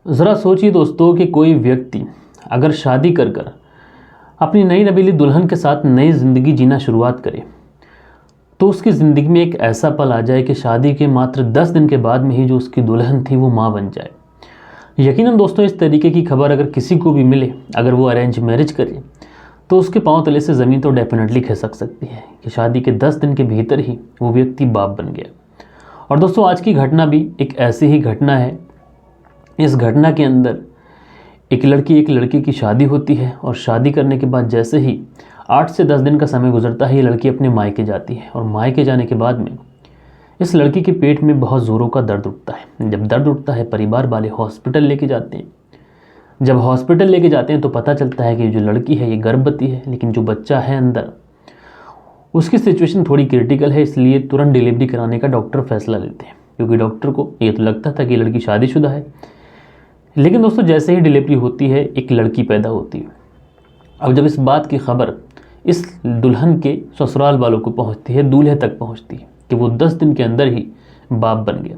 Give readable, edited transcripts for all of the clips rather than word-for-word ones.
ज़रा सोचिए दोस्तों कि कोई व्यक्ति अगर शादी कर कर अपनी नई नवेली दुल्हन के साथ नई ज़िंदगी जीना शुरुआत करे तो उसकी ज़िंदगी में एक ऐसा पल आ जाए कि शादी के मात्र 10 दिन के बाद में ही जो उसकी दुल्हन थी वो माँ बन जाए। यकीनन दोस्तों इस तरीके की खबर अगर किसी को भी मिले, अगर वो अरेंज मैरिज करे, तो उसके पांव तले से ज़मीन तो डेफिनेटली खिसक सकती है कि शादी के 10 दिन के भीतर ही वो व्यक्ति बाप बन गया। और दोस्तों आज की घटना भी एक ऐसी ही घटना है। इस घटना के अंदर एक लड़की की शादी होती है और शादी करने के बाद जैसे ही 8 से 10 दिन का समय गुजरता है, ये लड़की अपने मायके जाती है और मायके जाने के बाद में इस लड़की के पेट में बहुत ज़ोरों का दर्द उठता है। जब दर्द उठता है, परिवार वाले हॉस्पिटल लेके जाते हैं। जब हॉस्पिटल लेके जाते हैं तो पता चलता है कि जो लड़की है ये गर्भवती है, लेकिन जो बच्चा है अंदर उसकी सिचुएशन थोड़ी क्रिटिकल है, इसलिए तुरंत डिलीवरी कराने का डॉक्टर फैसला लेते हैं, क्योंकि डॉक्टर को ये तो लगता था कि लड़की शादीशुदा है। लेकिन दोस्तों जैसे ही डिलीवरी होती है एक लड़की पैदा होती है। अब जब इस बात की खबर इस दुल्हन के ससुराल वालों को पहुंचती है, दूल्हे तक पहुंचती है कि वो 10 दिन के अंदर ही बाप बन गया,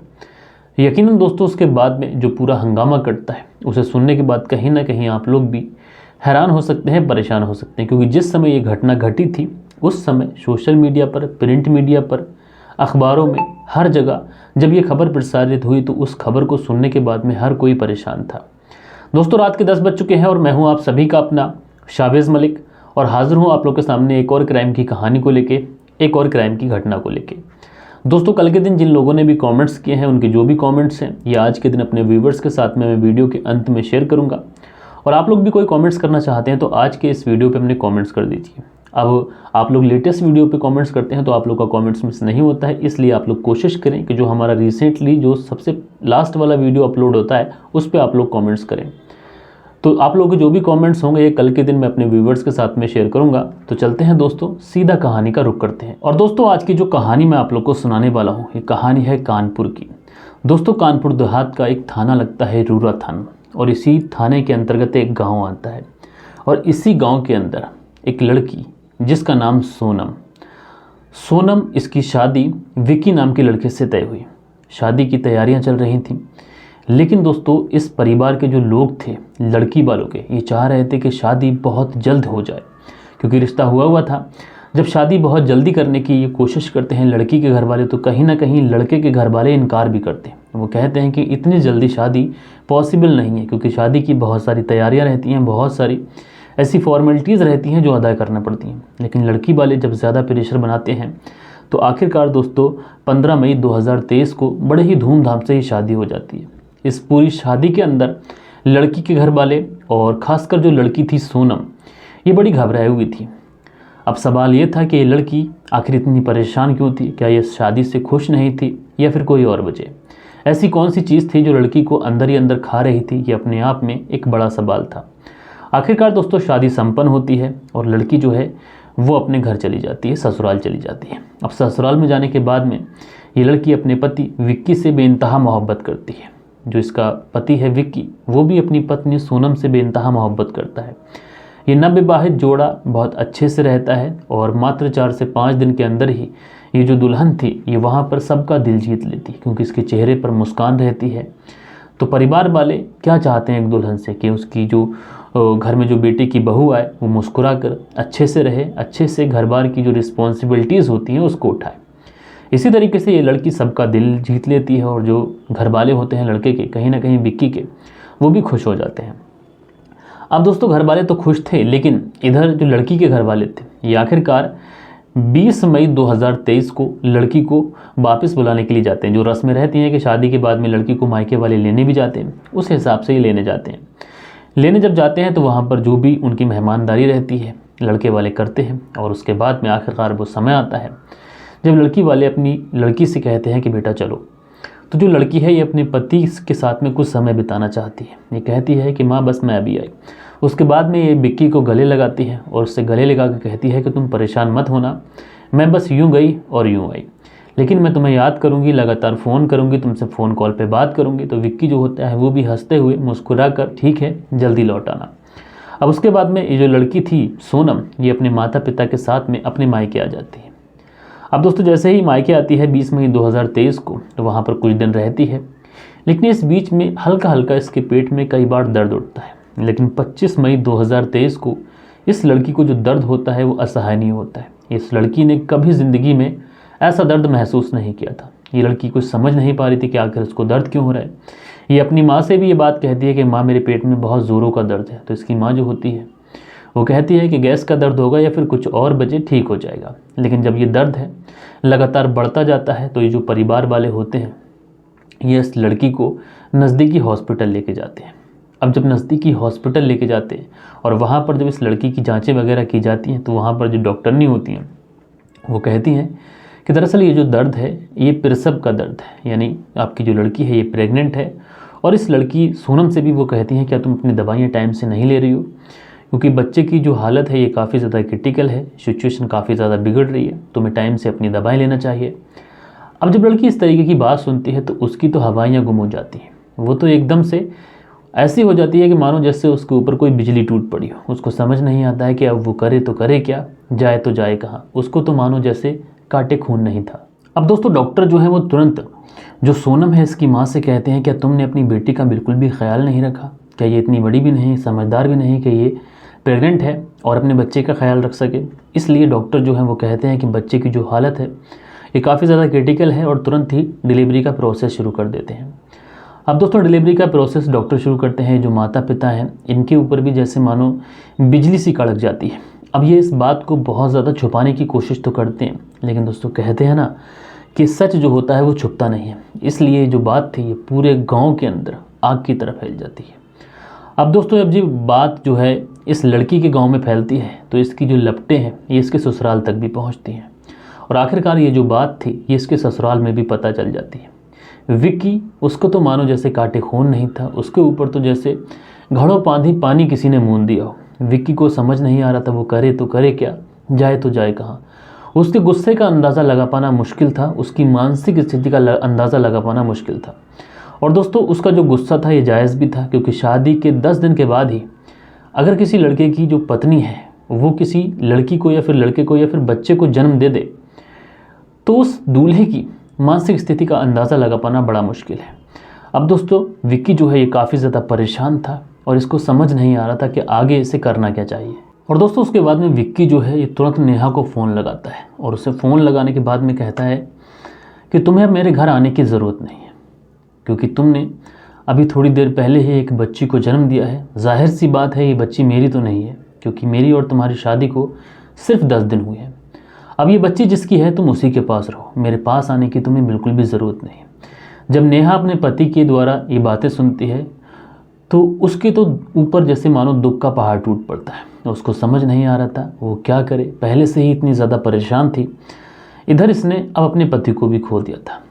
यकीनन दोस्तों उसके बाद में जो पूरा हंगामा कटता है उसे सुनने के बाद कहीं ना कहीं आप लोग भी हैरान हो सकते हैं, परेशान हो सकते हैं। क्योंकि जिस समय ये घटना घटी थी उस समय सोशल मीडिया पर, प्रिंट मीडिया पर, अखबारों में, हर जगह जब ये खबर प्रसारित हुई तो उस खबर को सुनने के बाद में हर कोई परेशान था। दोस्तों रात के 10 बज चुके हैं और मैं हूं आप सभी का अपना शावेज़ मलिक और हाजिर हूं आप लोग के सामने एक और क्राइम की कहानी को लेके, एक और क्राइम की घटना को लेके। दोस्तों कल के दिन जिन लोगों ने भी कमेंट्स किए हैं उनके जो भी कमेंट्स हैं ये आज के दिन अपने व्यूवर्स के साथ में मैं वीडियो के अंत में शेयर करूंगा। और आप लोग भी कोई कमेंट्स करना चाहते हैं तो आज के इस वीडियो पे अपने कमेंट्स कर दीजिए। अब आप लोग लेटेस्ट वीडियो पे कमेंट्स करते हैं तो आप लोग का कमेंट्स मिस नहीं होता है, इसलिए आप लोग कोशिश करें कि जो हमारा रिसेंटली जो सबसे लास्ट वाला वीडियो अपलोड होता है उस पर आप लोग कमेंट्स करें। तो आप लोगों के जो भी कमेंट्स होंगे ये कल के दिन मैं अपने व्यूवर्स के साथ में शेयर करूंगा। तो चलते हैं दोस्तों, सीधा कहानी का रुख करते हैं। और दोस्तों आज की जो कहानी मैं आप लोग को सुनाने वाला हूँ ये कहानी है कानपुर की। दोस्तों कानपुर देहात का एक थाना लगता है रूरा थाना, और इसी थाने के अंतर्गत एक गाँव आता है। और इसी गाँव के अंदर एक लड़की जिसका नाम सोनम, इसकी शादी विक्की नाम के लड़के से तय हुई। शादी की तैयारियां चल रही थीं, लेकिन दोस्तों इस परिवार के जो लोग थे लड़की वालों के, ये चाह रहे थे कि शादी बहुत जल्द हो जाए, क्योंकि रिश्ता हुआ था। जब शादी बहुत जल्दी करने की ये कोशिश करते हैं लड़की के घर वाले तो कहीं ना कहीं लड़के के घर वाले इनकार भी करते हैं। वो कहते हैं कि इतनी जल्दी शादी पॉसिबल नहीं है, क्योंकि शादी की बहुत सारी तैयारियाँ रहती हैं, बहुत सारी ऐसी फॉर्मेलिटीज़ रहती हैं जो अदा करना पड़ती हैं। लेकिन लड़की वाले जब ज़्यादा प्रेशर बनाते हैं तो आखिरकार दोस्तों 15 मई 2023 को बड़े ही धूमधाम से ही शादी हो जाती है। इस पूरी शादी के अंदर लड़की के घर वाले और ख़ासकर जो लड़की थी सोनम, ये बड़ी घबराई हुई थी। अब सवाल ये था कि ये लड़की आखिर इतनी परेशान क्यों थी? क्या ये शादी से खुश नहीं थी या फिर कोई और वजह? ऐसी कौन सी चीज़ थी जो लड़की को अंदर ही अंदर खा रही थी? ये अपने आप में एक बड़ा सवाल था। आखिरकार दोस्तों शादी संपन्न होती है और लड़की जो है वो अपने घर चली जाती है, ससुराल चली जाती है। अब ससुराल में जाने के बाद में ये लड़की अपने पति विक्की से बेइंतहा मोहब्बत करती है। जो इसका पति है विक्की, वो भी अपनी पत्नी सोनम से बेइंतहा मोहब्बत करता है। ये नवविवाहित जोड़ा बहुत अच्छे से रहता है और मात्र 4 से 5 दिन के अंदर ही ये जो दुल्हन थी ये वहाँ पर सबका दिल जीत लेती है, क्योंकि इसके चेहरे पर मुस्कान रहती है। तो परिवार वाले क्या चाहते हैं एक दुल्हन से कि उसकी जो घर में जो बेटी की बहू आए वो मुस्कुरा कर अच्छे से रहे, अच्छे से घर बार की जो रिस्पॉन्सिबिलिटीज़ होती हैं उसको उठाए। इसी तरीके से ये लड़की सबका दिल जीत लेती है और जो घर वाले होते हैं लड़के के, कहीं ना कहीं विक्की के, वो भी खुश हो जाते हैं। अब दोस्तों घर वाले तो खुश थे, लेकिन इधर जो लड़की के घर वाले थे ये आखिरकार 20 मई 2023 को लड़की को वापस बुलाने के लिए जाते हैं। जो रस्में रहती हैं कि शादी के बाद में लड़की को मायके वाले लेने भी जाते हैं, उस हिसाब से ही लेने जाते हैं। लेने जब जाते हैं तो वहाँ पर जो भी उनकी मेहमानदारी रहती है लड़के वाले करते हैं। और उसके बाद में आखिरकार वो समय आता है जब लड़की वाले अपनी लड़की से कहते हैं कि बेटा चलो। तो जो लड़की है ये अपने पति के साथ में कुछ समय बिताना चाहती है। ये कहती है कि माँ बस मैं अभी आई। उसके बाद में ये विक्की को गले लगाती है और उससे गले लगा के कहती है कि तुम परेशान मत होना, मैं बस यूँ गई और यूँ आई, लेकिन मैं तुम्हें याद करूंगी, लगातार फ़ोन करूंगी, तुमसे फ़ोन कॉल पे बात करूंगी। तो विक्की जो होता है वो भी हंसते हुए मुस्कुरा कर ठीक है जल्दी लौट आना। अब उसके बाद में ये जो लड़की थी सोनम, ये अपने माता पिता के साथ में अपने मायके आ जाती है। अब दोस्तों जैसे ही मायके आती है 20 मई 2023 को, तो वहाँ पर कुछ दिन रहती है। लेकिन इस बीच में हल्का हल्का इसके पेट में कई बार दर्द उठता है। लेकिन 25 मई 2023 को इस लड़की को जो दर्द होता है वो असहनीय होता है। इस लड़की ने कभी ज़िंदगी में ऐसा दर्द महसूस नहीं किया था। ये लड़की कुछ समझ नहीं पा रही थी कि आखिर इसको दर्द क्यों हो रहा है। ये अपनी माँ से भी ये बात कहती है कि माँ मेरे पेट में बहुत ज़ोरों का दर्द है। तो इसकी माँ जो होती है वो कहती है कि गैस का दर्द होगा या फिर कुछ और वजह, ठीक हो जाएगा। लेकिन जब ये दर्द है लगातार बढ़ता जाता है तो ये जो परिवार वाले होते हैं ये इस लड़की को नज़दीकी हॉस्पिटल लेके जाते हैं। अब जब नज़दीकी हॉस्पिटल लेके जाते हैं और वहाँ पर जब इस लड़की की जांचें वगैरह की जाती हैं तो वहाँ पर जो डॉक्टरनी होती हैं वो कहती हैं कि दरअसल ये जो दर्द है ये प्रसव का दर्द है, यानी आपकी जो लड़की है ये प्रेग्नेंट है। और इस लड़की सोनम से भी वो कहती हैं क्या तुम अपनी दवाइयाँ टाइम से नहीं ले रही हो, क्योंकि बच्चे की जो हालत है ये काफ़ी ज़्यादा क्रिटिकल है, सिचुएशन काफ़ी ज़्यादा बिगड़ रही है, तुम्हें टाइम से अपनी दवाएँ लेना चाहिए। अब जब लड़की इस तरीके की बात सुनती है तो उसकी तो हवाइयाँ गुम हो जाती हैं। वो तो एकदम से ऐसी हो जाती है कि मानो जैसे उसके ऊपर कोई बिजली टूट पड़ी हो। उसको समझ नहीं आता है कि अब वो करे तो करे क्या, जाए तो जाए कहाँ। उसको तो मानो जैसे काटे खून नहीं था। अब दोस्तों डॉक्टर जो है वो तुरंत जो सोनम है इसकी माँ से कहते हैं क्या तुमने अपनी बेटी का बिल्कुल भी ख्याल नहीं रखा, क्या ये इतनी बड़ी भी नहीं, समझदार भी नहीं कि ये प्रेग्नेंट है और अपने बच्चे का ख्याल रख सके। इसलिए डॉक्टर जो है वो कहते हैं कि बच्चे की जो हालत है ये काफ़ी ज़्यादा क्रिटिकल है और तुरंत ही डिलीवरी का प्रोसेस शुरू कर देते हैं। अब दोस्तों डिलीवरी का प्रोसेस डॉक्टर शुरू करते हैं। जो माता पिता हैं इनके ऊपर भी जैसे मानो बिजली सी कड़क जाती है। अब ये इस बात को बहुत ज़्यादा छुपाने की कोशिश तो करते हैं, लेकिन दोस्तों कहते हैं ना कि सच जो होता है वो छुपता नहीं है। इसलिए जो बात थी ये पूरे गाँव के अंदर आग की तरह फैल जाती है। अब दोस्तों अब जी बात जो है इस लड़की के गाँव में फैलती है तो इसकी जो लपटें हैं ये इसके ससुराल तक भी पहुँचती हैं और आखिरकार ये जो बात थी ये इसके ससुराल में भी पता चल जाती है। विक्की, उसको तो मानो जैसे काटे खून नहीं था, उसके ऊपर तो जैसे घड़ों पानी पानी किसी ने मूंद दिया हो। विक्की को समझ नहीं आ रहा था वो करे तो करे क्या, जाए तो जाए कहाँ। उसके गुस्से का अंदाज़ा लगा पाना मुश्किल था, उसकी मानसिक स्थिति का अंदाज़ा लगा पाना मुश्किल था। और दोस्तों उसका जो गुस्सा था ये जायज़ भी था, क्योंकि शादी के 10 दिन के बाद ही अगर किसी लड़के की जो पत्नी है वो किसी लड़की को या फिर लड़के को या फिर बच्चे को जन्म दे दे तो उस दूल्हे की मानसिक स्थिति का अंदाज़ा लगा पाना बड़ा मुश्किल है। अब दोस्तों विक्की जो है ये काफ़ी ज़्यादा परेशान था और इसको समझ नहीं आ रहा था कि आगे इसे करना क्या चाहिए। और दोस्तों उसके बाद में विक्की जो है ये तुरंत नेहा को फ़ोन लगाता है और उसे फ़ोन लगाने के बाद में कहता है कि तुम्हें अब मेरे घर आने की ज़रूरत नहीं है, क्योंकि तुमने अभी थोड़ी देर पहले ही एक बच्ची को जन्म दिया है। जाहिर सी बात है ये बच्ची मेरी तो नहीं है, क्योंकि मेरी और तुम्हारी शादी को सिर्फ 10 दिन हुए हैं। अब ये बच्ची जिसकी है तुम उसी के पास रहो, मेरे पास आने की तुम्हें बिल्कुल भी ज़रूरत नहीं। जब नेहा अपने पति के द्वारा ये बातें सुनती है तो उसके तो ऊपर जैसे मानो दुख का पहाड़ टूट पड़ता है। उसको समझ नहीं आ रहा था वो क्या करे, पहले से ही इतनी ज़्यादा परेशान थी, इधर इसने अब अपने पति को भी खो दिया था।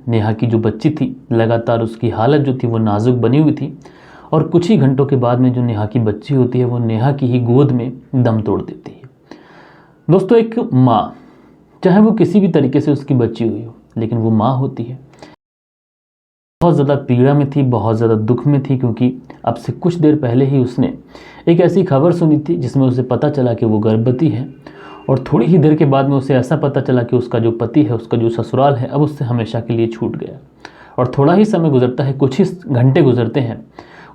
नेहा की जो बच्ची थी लगातार उसकी हालत जो थी वो नाजुक बनी हुई थी और कुछ ही घंटों के बाद में जो नेहा की बच्ची होती है वो नेहा की ही गोद में दम तोड़ देती है। दोस्तों एक माँ, चाहे वो किसी भी तरीके से उसकी बच्ची हुई हो, लेकिन वो माँ होती है, बहुत ज़्यादा पीड़ा में थी, बहुत ज़्यादा दुख में थी, क्योंकि अब से कुछ देर पहले ही उसने एक ऐसी खबर सुनी थी जिसमें उसे पता चला कि वो गर्भवती है और थोड़ी ही देर के बाद में उसे ऐसा पता चला कि उसका जो पति है, उसका जो ससुराल है, अब उससे हमेशा के लिए छूट गया। और थोड़ा ही समय गुजरता है, कुछ ही घंटे गुजरते हैं,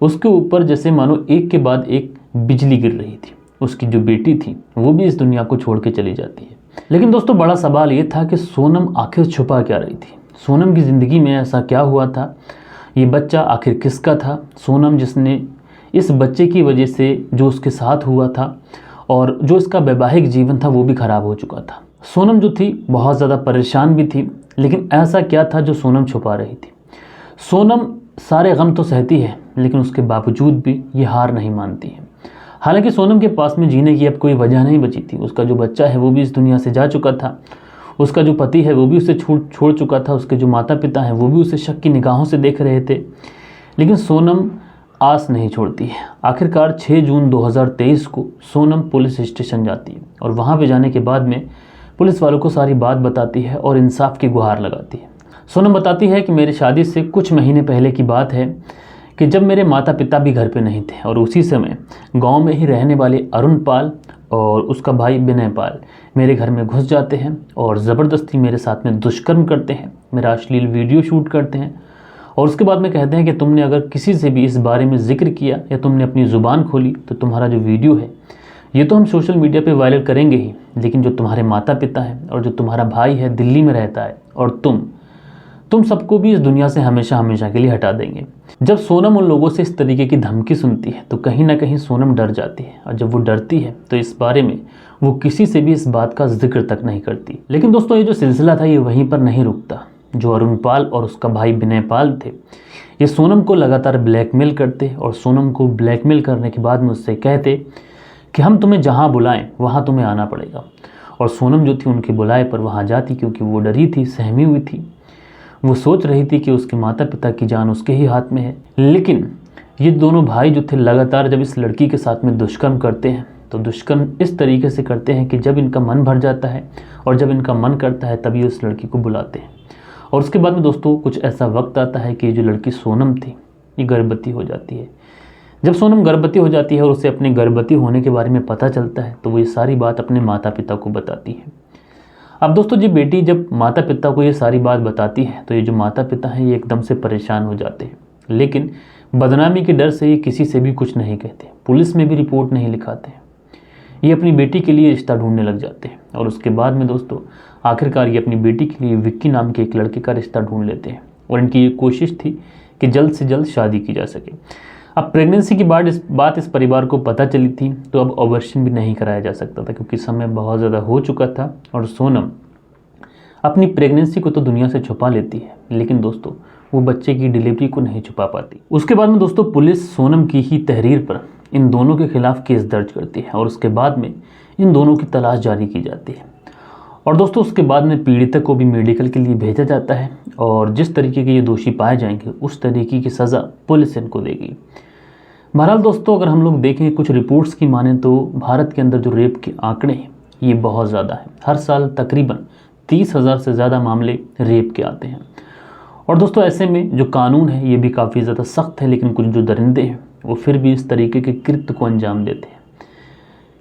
उसके ऊपर जैसे मानो एक के बाद एक बिजली गिर रही थी। उसकी जो बेटी थी वो भी इस दुनिया को छोड़ के चली जाती है। लेकिन दोस्तों बड़ा सवाल ये था कि सोनम आखिर छुपा क्या रही थी, सोनम की ज़िंदगी में ऐसा क्या हुआ था, ये बच्चा आखिर किसका था। सोनम जिसने इस बच्चे की वजह से जो उसके साथ हुआ था और जो इसका वैवाहिक जीवन था वो भी ख़राब हो चुका था। सोनम जो थी बहुत ज़्यादा परेशान भी थी, लेकिन ऐसा क्या था जो सोनम छुपा रही थी। सोनम सारे गम तो सहती है, लेकिन उसके बावजूद भी ये हार नहीं मानती है। हालांकि सोनम के पास में जीने की अब कोई वजह नहीं बची थी। उसका जो बच्चा है वो भी इस दुनिया से जा चुका था, उसका जो पति है वो भी उसे छोड़ चुका था, उसके जो माता पिता हैं वो भी उसे शक की निगाहों से देख रहे थे। लेकिन सोनम आस नहीं छोड़ती है। आखिरकार 6 जून 2023 को सोनम पुलिस स्टेशन जाती है और वहाँ पे जाने के बाद में पुलिस वालों को सारी बात बताती है और इंसाफ की गुहार लगाती है। सोनम बताती है कि मेरी शादी से कुछ महीने पहले की बात है कि जब मेरे माता पिता भी घर पे नहीं थे और उसी समय गांव में ही रहने वाले अरुण पाल और उसका भाई विनय पाल मेरे घर में घुस जाते हैं और ज़बरदस्ती मेरे साथ में दुष्कर्म करते हैं, मेरा अश्लील वीडियो शूट करते हैं और उसके बाद में कहते हैं कि तुमने अगर किसी से भी इस बारे में जिक्र किया या तुमने अपनी ज़ुबान खोली तो तुम्हारा जो वीडियो है ये तो हम सोशल मीडिया पे वायरल करेंगे ही, लेकिन जो तुम्हारे माता पिता हैं और जो तुम्हारा भाई है दिल्ली में रहता है और तुम सबको भी इस दुनिया से हमेशा हमेशा के लिए हटा देंगे। जब सोनम उन लोगों से इस तरीके की धमकी सुनती है तो कहीं ना कहीं सोनम डर जाती है, और जब वो डरती है तो इस बारे में वो किसी से भी इस बात का जिक्र तक नहीं करती। लेकिन दोस्तों ये जो सिलसिला था ये वहीं पर नहीं रुकता। जो अरुण पाल और उसका भाई विनय पाल थे, ये सोनम को लगातार ब्लैकमेल करते और सोनम को ब्लैकमेल करने के बाद में उससे कहते कि हम तुम्हें जहाँ बुलाएं वहाँ तुम्हें आना पड़ेगा। और सोनम जो थी उनके बुलाए पर वहाँ जाती, क्योंकि वो डरी थी, सहमी हुई थी। वो सोच रही थी कि उसके माता पिता की जान उसके ही हाथ में है। लेकिन ये दोनों भाई जो थे लगातार जब इस लड़की के साथ में दुष्कर्म करते हैं तो दुष्कर्म इस तरीके से करते हैं कि जब इनका मन भर जाता है और जब इनका मन करता है तभी उस लड़की को बुलाते हैं। और उसके बाद में दोस्तों कुछ ऐसा वक्त आता है कि जो लड़की सोनम थी ये गर्भवती हो जाती है। जब सोनम गर्भवती हो जाती है और उसे अपने गर्भवती होने के बारे में पता चलता है तो वो ये सारी बात अपने माता पिता को बताती है। अब दोस्तों ये बेटी जब माता पिता को ये सारी बात बताती है तो ये जो माता पिता हैं ये एकदम से परेशान हो जाते हैं, लेकिन बदनामी के डर से ये किसी से भी कुछ नहीं कहते, पुलिस में भी रिपोर्ट नहीं लिखाते हैं। ये अपनी बेटी के लिए रिश्ता ढूंढने लग जाते हैं और उसके बाद में दोस्तों आखिरकार ये अपनी बेटी के लिए विक्की नाम के एक लड़के का रिश्ता ढूंढ लेते हैं। और इनकी ये कोशिश थी कि जल्द से जल्द शादी की जा सके। अब प्रेगनेंसी की बात इस परिवार को पता चली थी तो अब ऑपरेशन भी नहीं कराया जा सकता था, क्योंकि समय बहुत ज़्यादा हो चुका था और सोनम अपनी प्रेगनेंसी को तो दुनिया से छुपा लेती है, लेकिन दोस्तों वो बच्चे की डिलीवरी को नहीं छुपा पाती। उसके बाद में दोस्तों पुलिस सोनम की ही तहरीर पर इन दोनों के खिलाफ केस दर्ज करती है और उसके बाद में इन दोनों की तलाश जारी की जाती है। और दोस्तों उसके बाद में पीड़िता को भी मेडिकल के लिए भेजा जाता है और जिस तरीके के ये दोषी पाए जाएंगे उस तरीके की सज़ा पुलिस इनको देगी। बहरहाल दोस्तों अगर हम लोग देखें कुछ रिपोर्ट्स की माने तो भारत के अंदर जो रेप के आंकड़े हैं ये बहुत ज़्यादा है। हर साल तकरीबन 30,000 से ज़्यादा मामले रेप के आते हैं। और दोस्तों ऐसे में जो कानून है ये भी काफ़ी ज़्यादा सख्त है, लेकिन कुछ जो दरिंदे हैं वो फिर भी इस तरीके के कृत्य को अंजाम देते हैं।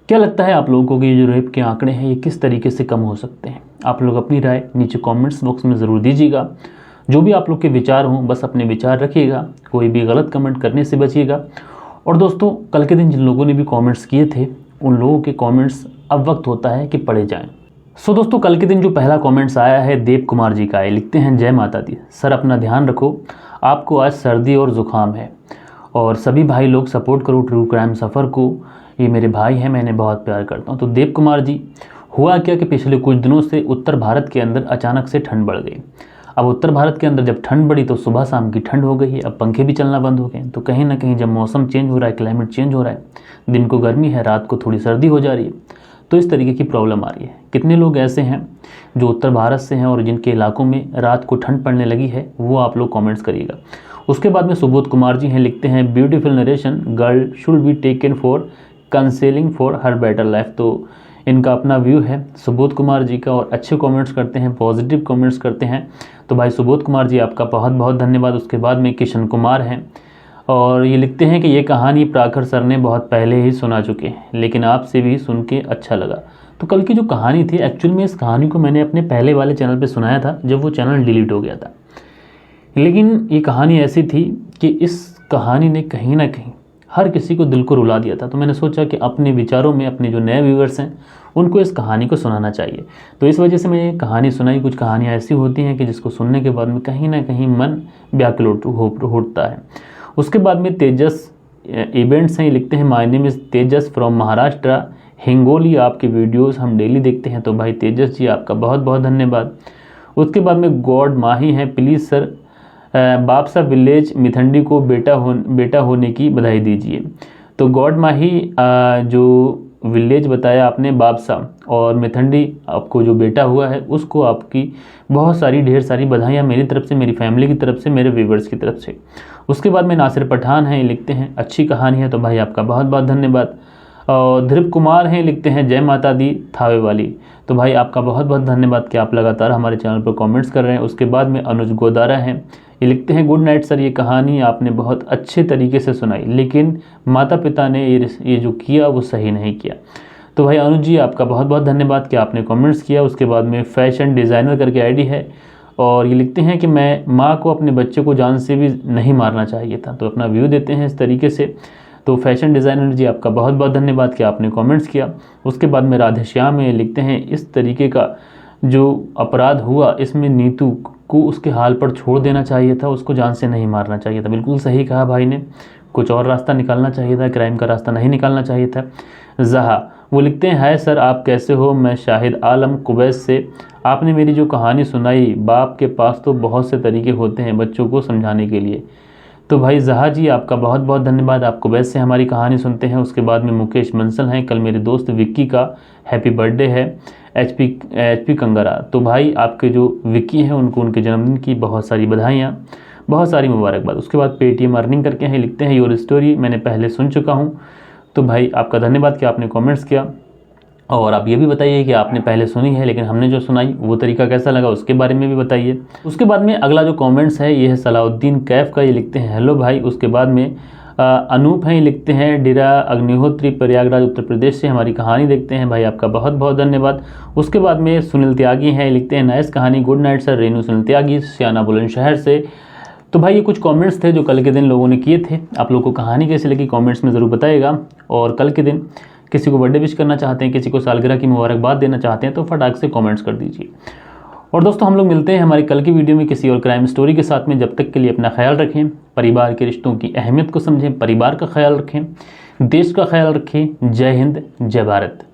क्या लगता है आप लोगों को कि ये जो रेप के आंकड़े हैं ये किस तरीके से कम हो सकते हैं? आप लोग अपनी राय नीचे कमेंट्स बॉक्स में ज़रूर दीजिएगा। जो भी आप लोग के विचार हों बस अपने विचार रखिएगा, कोई भी गलत कमेंट करने से बचिएगा। और दोस्तों कल के दिन जिन लोगों ने भी कमेंट्स किए थे उन लोगों के कमेंट्स अब वक्त होता है कि पढ़े जाएं। सो दोस्तों कल के दिन जो पहला कमेंट्स आया है देव कुमार जी का है। लिखते हैं जय माता दी सर, अपना ध्यान रखो, आपको आज सर्दी और ज़ुकाम है और सभी भाई लोग सपोर्ट करो ट्रू क्राइम सफ़र को, ये मेरे भाई हैं, मैं इन्हें बहुत प्यार करता हूँ। तो देव कुमार जी हुआ क्या कि पिछले कुछ दिनों से उत्तर भारत के अंदर अचानक से ठंड बढ़ गई। अब उत्तर भारत के अंदर जब ठंड बढ़ी तो सुबह शाम की ठंड हो गई है, अब पंखे भी चलना बंद हो गए। तो कहीं ना कहीं जब मौसम चेंज हो रहा है, क्लाइमेट चेंज हो रहा है, दिन को गर्मी है, रात को थोड़ी सर्दी हो जा रही है, तो इस तरीके की प्रॉब्लम आ रही है। कितने लोग ऐसे हैं जो उत्तर भारत से हैं और जिनके इलाकों में रात को ठंड पड़ने लगी है, वो आप लोग कमेंट्स करिएगा। उसके बाद में सुबोध कुमार जी हैं, लिखते हैं beautiful narration, girl should be taken for counselling for her better life. तो इनका अपना व्यू है सुबोध कुमार जी का और अच्छे कमेंट्स करते हैं, पॉजिटिव कमेंट्स करते हैं। तो भाई सुबोध कुमार जी आपका बहुत बहुत धन्यवाद। उसके बाद में किशन कुमार हैं और ये लिखते हैं कि ये कहानी प्राखर सर ने बहुत पहले ही सुना चुके हैं, लेकिन आपसे भी सुन के अच्छा लगा। तो कल की जो कहानी थी एक्चुअल में इस कहानी को मैंने अपने पहले वाले चैनल पे सुनाया था जब वो चैनल डिलीट हो गया था, लेकिन ये कहानी ऐसी थी कि इस कहानी ने कहीं ना कहीं हर किसी को दिल को रुला दिया था। तो मैंने सोचा कि अपने विचारों में अपने जो नए व्यूअर्स हैं उनको इस कहानी को सुनाना चाहिए, तो इस वजह से मैं ये कहानी सुनाई। कुछ कहानियाँ ऐसी होती हैं कि जिसको सुनने के बाद में कहीं ना कहीं मन व्याकुल होता है। उसके बाद में तेजस इवेंट्स हैं, लिखते हैं my name is Tejas from Maharashtra Hingoli, आपके वीडियोस हम डेली देखते हैं। तो भाई तेजस जी आपका बहुत बहुत धन्यवाद। उसके बाद में गॉड माही हैं, प्लीज़ सर बापसा विलेज मिथंडी को बेटा होने की बधाई दीजिए। तो गॉड माही जो विलेज बताया आपने बापसा और मिथंडी आपको जो बेटा हुआ है उसको आपकी बहुत सारी ढेर सारी बधाइयाँ मेरी तरफ से, मेरी फैमिली की तरफ से, मेरे व्यूवर्स की तरफ से। उसके बाद में नासिर पठान हैं, लिखते हैं अच्छी कहानी है। तो भाई आपका बहुत बहुत धन्यवाद। और ध्रुव कुमार हैं, लिखते हैं जय माता दी थावे वाली। तो भाई आपका बहुत बहुत धन्यवाद कि आप लगातार हमारे चैनल पर कमेंट्स कर रहे हैं। उसके बाद में अनुज गोदारा हैं, ये लिखते हैं गुड नाइट सर, ये कहानी आपने बहुत अच्छे तरीके से सुनाई, लेकिन माता पिता ने ये जो किया वो सही नहीं किया। तो भाई अनुज जी आपका बहुत बहुत धन्यवाद कि आपने कमेंट्स किया। उसके बाद में फैशन डिज़ाइनर करके आईडी है और ये लिखते हैं कि मैं माँ को अपने बच्चे को जान से भी नहीं मारना चाहिए था। तो अपना व्यू देते हैं इस तरीके से। तो फैशन डिज़ाइनर जी, आपका बहुत बहुत धन्यवाद कि आपने कमेंट्स किया। उसके बाद में राधेश्याम में लिखते हैं, इस तरीके का जो अपराध हुआ इसमें नीतू को उसके हाल पर छोड़ देना चाहिए था, उसको जान से नहीं मारना चाहिए था। बिल्कुल सही कहा भाई ने, कुछ और रास्ता निकालना चाहिए था, क्राइम का रास्ता नहीं निकालना चाहिए था। जहा वो लिखते हैं, हाय सर आप कैसे हो, मैं शाहिद आलम कुवैत से। आपने मेरी जो कहानी सुनाई, बाप के पास तो बहुत से तरीके होते हैं बच्चों को समझाने के लिए। तो भाई जहा जी, आपका बहुत बहुत धन्यवाद, आप कुवैत से हमारी कहानी सुनते हैं। उसके बाद में मुकेश मंसल हैं, कल मेरे दोस्त विक्की का हैप्पी बर्थडे है, एचपी कंगरा। तो भाई आपके जो विक्की हैं उनको उनके जन्मदिन की बहुत सारी बधाइयाँ, बहुत सारी मुबारकबाद। उसके बाद पेटीएम अर्निंग करके हैं, लिखते हैं योर स्टोरी मैंने पहले सुन चुका हूँ। तो भाई आपका धन्यवाद कि आपने कमेंट्स किया, और आप ये भी बताइए कि आपने पहले सुनी है लेकिन हमने जो सुनाई वो तरीका कैसा लगा, उसके बारे में भी बताइए। उसके बाद में अगला जो कमेंट्स है ये है सलाउद्दीन कैफ का। ये लिखते हैं, हेलो भाई। उसके बाद में अनूप हैं, ये लिखते हैं डेरा अग्निहोत्री प्रयागराज उत्तर प्रदेश से हमारी कहानी देखते हैं। भाई आपका बहुत बहुत धन्यवाद। उसके बाद में सुनील त्यागी हैं, लिखते हैं नाइस कहानी, good night sir. Renu Sunil Tyagi Siyana Bulandshahr से। तो भाई ये कुछ कमेंट्स थे जो कल के दिन लोगों ने किए थे। आप लोगों को कहानी कैसी लगी कमेंट्स में ज़रूर बताइएगा। और कल के दिन किसी को बर्थडे विश करना चाहते हैं, किसी को सालगिरह की मुबारकबाद देना चाहते हैं तो फटाक से कमेंट्स कर दीजिए। और दोस्तों हम लोग मिलते हैं हमारी कल की वीडियो में किसी और क्राइम स्टोरी के साथ में। जब तक के लिए अपना ख्याल रखें, परिवार के रिश्तों की अहमियत को समझें, परिवार का ख्याल रखें, देश का ख्याल रखें। जय हिंद, जय भारत।